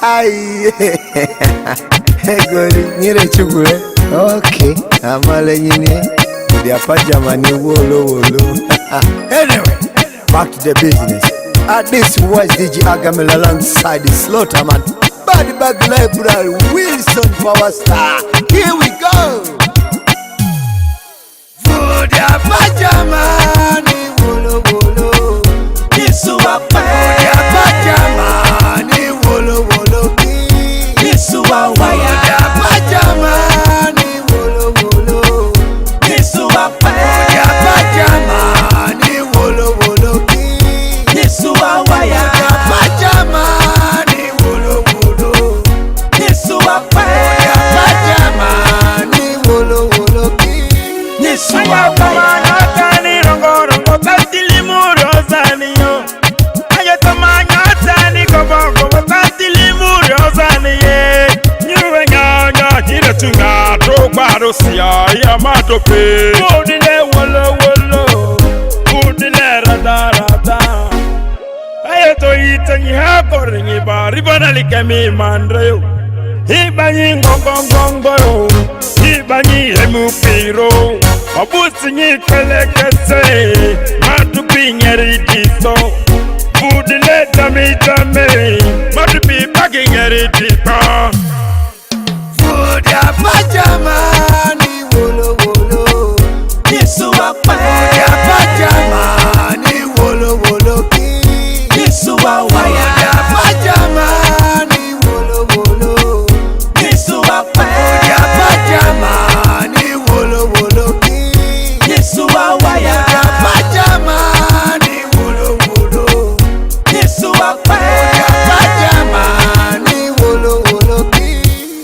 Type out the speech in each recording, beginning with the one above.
Ay, Gori, nyere chukure. Okay, amale nyine. Dia pajama ni wolo. Anyway, back to the business. At this was DJ Agamel alongside the Slaughterman, Body Bag Library, Wilson Power Star. Here we go. Dia pajama ni wolo. Yesu apa? Dia pajama ni wolo. Yesu awaya. Dia pajama ni wolo. Yesu apa? Dia pajama ni wolo. Yesu awaya. Dia pajama ni wolo. Yesu apa? Dia pajama ni wolo. Yesu awaya. Ya matope Udile wolo Udile rada Ayato itangi hakori ngiba Ribana likemi mandreyo Hibanyi ngongongongo Hibanyi emupiro Wabusi nyikelekese Matupi nyeridiso Udile dame Matupi pagi nyeridiso Dia pajama ni wolo. Yesu apa? Dia pajama ni wolo. Yesu awaya. Dia pajama ni wolo. Yesu apa? Dia pajama ni wolo. Yesu awaya. Dia pajama ni wolo. Yesu apa? Dia pajama ni wolo.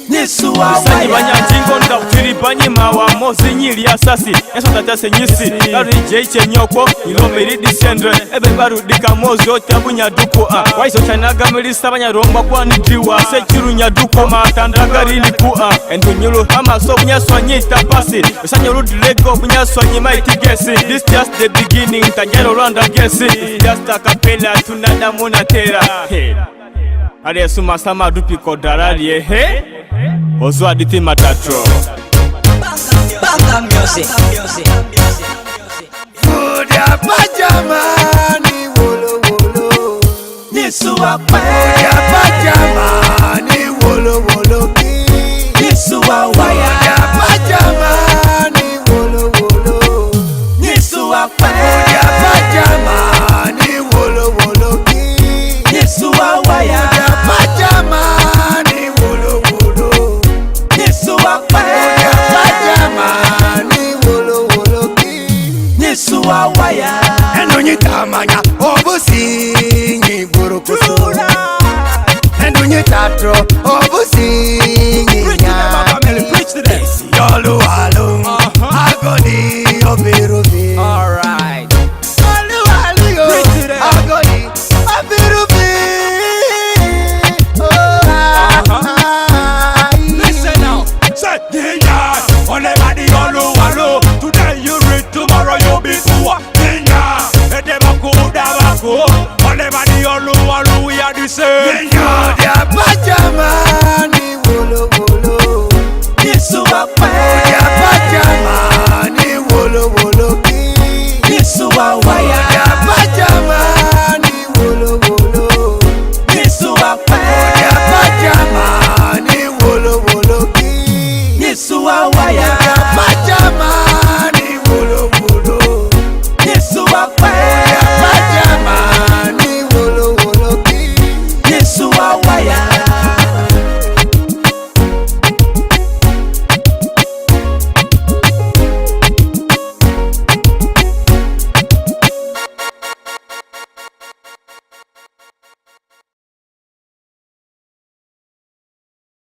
Yesu awaya. Sanyi banyanjingo ndakutiri banyima wa mozi nyiri asasi Yesu tatase nyisi Lari jeiche nyoko ilomeri disendre Ebe barudika mozi otabu nyaduko Waiso chanaga melisa banyaromba kwa nidiwa Sechiru nyaduko matandagari lipua Endu nyulu hama so bunyaswa nyita pasi Usanyo rudilego bunyaswa nyima itigesi This just the beginning Tanjero randa gesi Just a capella tunada monatera Are suma sama dupi kodarari he Ozo aditi matatro Banga music. Dia pajama ni wolo. Yesu apa? Dia pajama ni wolo. Yesu awaya. Dia pajama ni wolo. Yesu apa? Dia pajama ni wolo. Yesu awaya. Dia pajama ni wolo. Yesu apa? Dia pajama ni wolo. Yesu awaya. Eno nyitamanya obusinyi burukusu. Eno nyitatro obusinyi nyami. Yolu alu agoni obirubi. Alright Alu yo agoni obirubi. Listen now, say Kenya, everybody alo. Today you read, tomorrow you be poor. Kenya, edebako, everybody alo, we are the same. Kenya, dia pajama ni wolo. Yesu apa? Dia pajama ni wolo. Yesu awaya. Dia pajama ni wolo. Yesu apa? Dia pajama ni wolo. Yesu awaya.